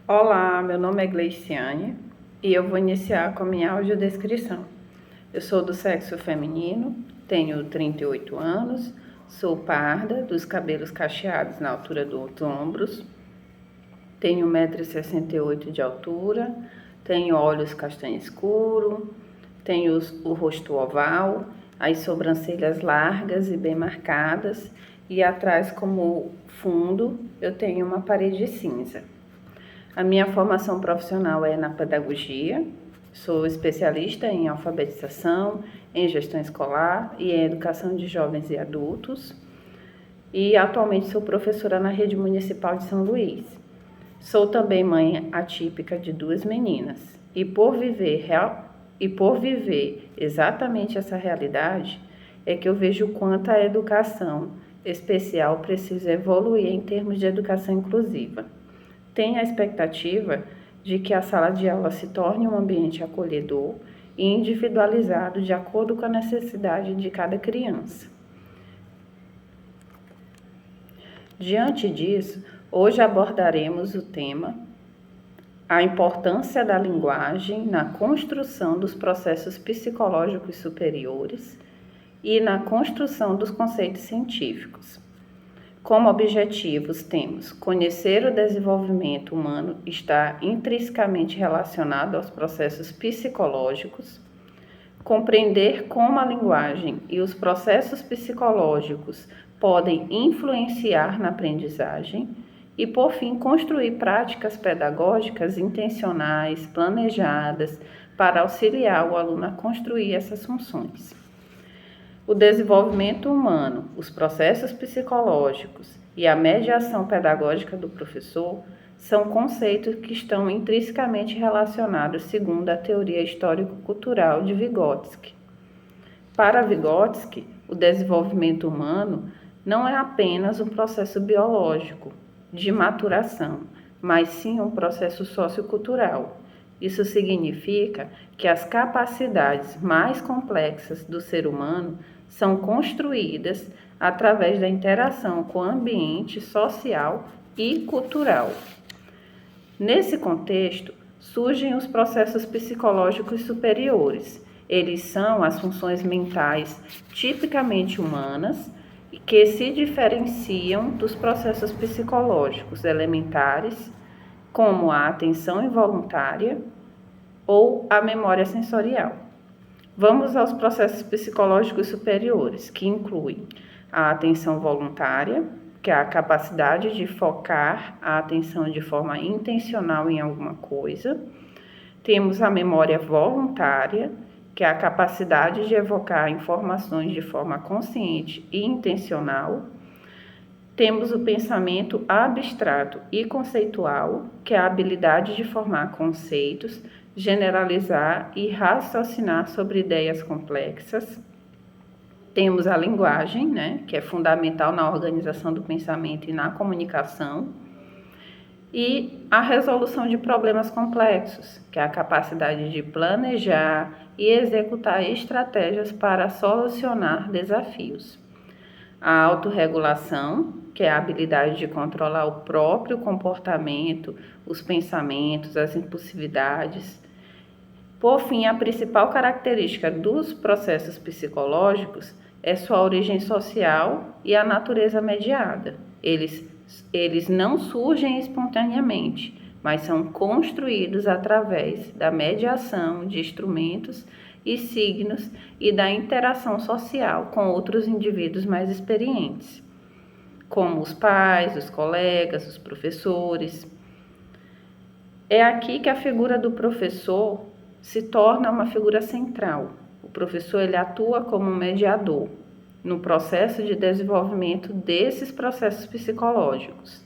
Olá, meu nome é Gleiciane e eu vou iniciar com a minha audiodescrição. Eu sou do sexo feminino, tenho 38 anos, sou parda, dos cabelos cacheados na altura dos ombros, tenho 1,68 m de altura, tenho olhos castanho escuro, tenho o rosto oval, as sobrancelhas largas e bem marcadas e atrás como fundo eu tenho uma parede cinza. A minha formação profissional é na pedagogia, sou especialista em alfabetização, em gestão escolar e em educação de jovens e adultos e atualmente sou professora na rede municipal de São Luís. Sou também mãe atípica de 2 meninas e por viver exatamente essa realidade é que eu vejo o quanto a educação especial precisa evoluir em termos de educação inclusiva. Tenho a expectativa de que a sala de aula se torne um ambiente acolhedor e individualizado de acordo com a necessidade de cada criança. Diante disso, hoje abordaremos o tema a importância da linguagem na construção dos processos psicológicos superiores e na construção dos conceitos científicos. Como objetivos temos conhecer o desenvolvimento humano está intrinsecamente relacionado aos processos psicológicos, compreender como a linguagem e os processos psicológicos podem influenciar na aprendizagem e, por fim, construir práticas pedagógicas intencionais, planejadas, para auxiliar o aluno a construir essas funções. O desenvolvimento humano, os processos psicológicos e a mediação pedagógica do professor são conceitos que estão intrinsecamente relacionados segundo a teoria histórico-cultural de Vygotsky. Para Vygotsky, o desenvolvimento humano não é apenas um processo biológico de maturação, mas sim um processo sociocultural. Isso significa que as capacidades mais complexas do ser humano são construídas através da interação com o ambiente social e cultural. Nesse contexto, surgem os processos psicológicos superiores. Eles são as funções mentais tipicamente humanas que se diferenciam dos processos psicológicos elementares, como a atenção involuntária ou a memória sensorial. Vamos aos processos psicológicos superiores, que incluem a atenção voluntária, que é a capacidade de focar a atenção de forma intencional em alguma coisa. Temos a memória voluntária, que é a capacidade de evocar informações de forma consciente e intencional. Temos o pensamento abstrato e conceitual, que é a habilidade de formar conceitos, generalizar e raciocinar sobre ideias complexas. Temos a linguagem, que é fundamental na organização do pensamento e na comunicação. E a resolução de problemas complexos, que é a capacidade de planejar e executar estratégias para solucionar desafios. A autorregulação, que é a habilidade de controlar o próprio comportamento, os pensamentos, as impulsividades. Por fim, a principal característica dos processos psicológicos é sua origem social e a natureza mediada. Eles não surgem espontaneamente, mas são construídos através da mediação de instrumentos e signos e da interação social com outros indivíduos mais experientes, como os pais, os colegas, os professores. É aqui que a figura do professor se torna uma figura central. O professor ele atua como um mediador no processo de desenvolvimento desses processos psicológicos.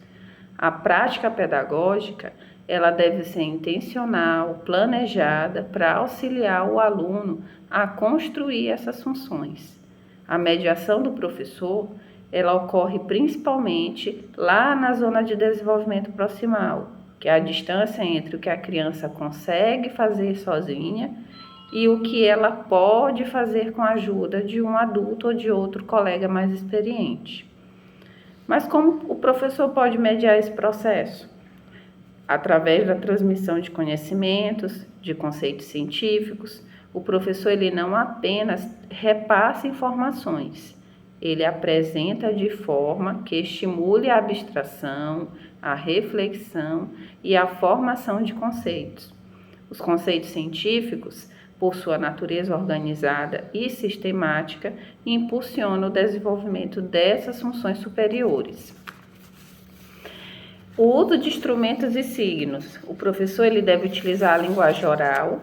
A prática pedagógica ela deve ser intencional, planejada para auxiliar o aluno a construir essas funções. A mediação do professor ela ocorre principalmente lá na zona de desenvolvimento proximal, que é a distância entre o que a criança consegue fazer sozinha e o que ela pode fazer com a ajuda de um adulto ou de outro colega mais experiente. Mas como o professor pode mediar esse processo? Através da transmissão de conhecimentos, de conceitos científicos, o professor ele não apenas repassa informações, ele apresenta de forma que estimule a abstração, a reflexão e a formação de conceitos. Os conceitos científicos, por sua natureza organizada e sistemática, impulsionam o desenvolvimento dessas funções superiores. O uso de instrumentos e signos. O professor ele deve utilizar a linguagem oral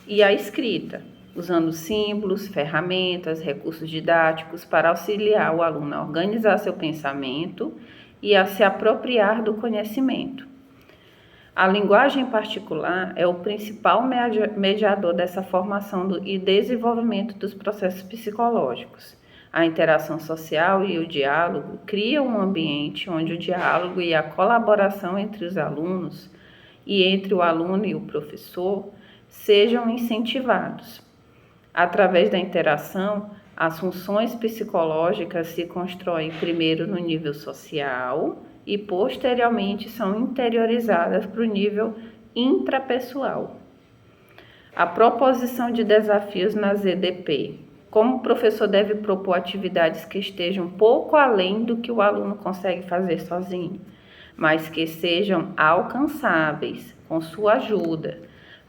e a escrita, usando símbolos, ferramentas, recursos didáticos para auxiliar o aluno a organizar seu pensamento e a se apropriar do conhecimento. A linguagem em particular é o principal mediador dessa formação e desenvolvimento dos processos psicológicos. A interação social e o diálogo criam um ambiente onde o diálogo e a colaboração entre os alunos e entre o aluno e o professor sejam incentivados. Através da interação, as funções psicológicas se constroem primeiro no nível social e posteriormente são interiorizadas para o nível intrapessoal. A proposição de desafios na ZDP. Como o professor deve propor atividades que estejam um pouco além do que o aluno consegue fazer sozinho, mas que sejam alcançáveis com sua ajuda.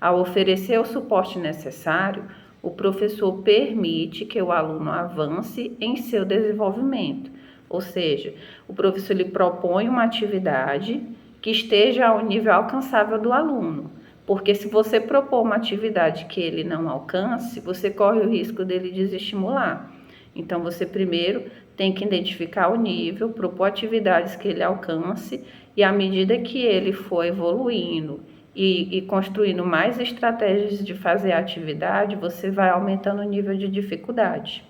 Ao oferecer o suporte necessário, o professor permite que o aluno avance em seu desenvolvimento. Ou seja, o professor lhe propõe uma atividade que esteja ao nível alcançável do aluno. Porque se você propor uma atividade que ele não alcance, você corre o risco dele desestimular. Então, você primeiro tem que identificar o nível, propor atividades que ele alcance, e à medida que ele for evoluindo e construindo mais estratégias de fazer a atividade, você vai aumentando o nível de dificuldade.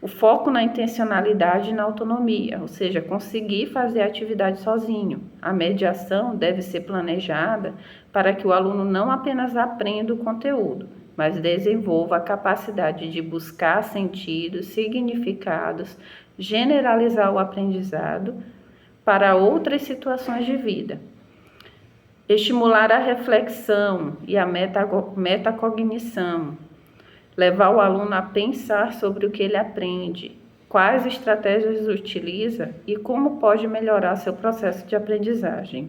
O foco na intencionalidade e na autonomia, ou seja, conseguir fazer a atividade sozinho. A mediação deve ser planejada para que o aluno não apenas aprenda o conteúdo, mas desenvolva a capacidade de buscar sentidos, significados, generalizar o aprendizado para outras situações de vida. Estimular a reflexão e a metacognição. Levar o aluno a pensar sobre o que ele aprende, quais estratégias utiliza e como pode melhorar seu processo de aprendizagem.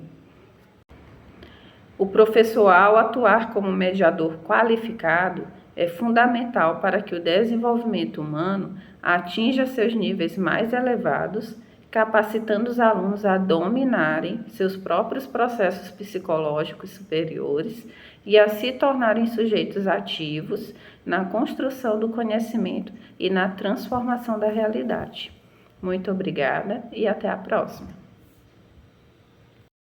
O professor, ao atuar como mediador qualificado, é fundamental para que o desenvolvimento humano atinja seus níveis mais elevados, capacitando os alunos a dominarem seus próprios processos psicológicos superiores e a se tornarem sujeitos ativos na construção do conhecimento e na transformação da realidade. Muito obrigada e até a próxima.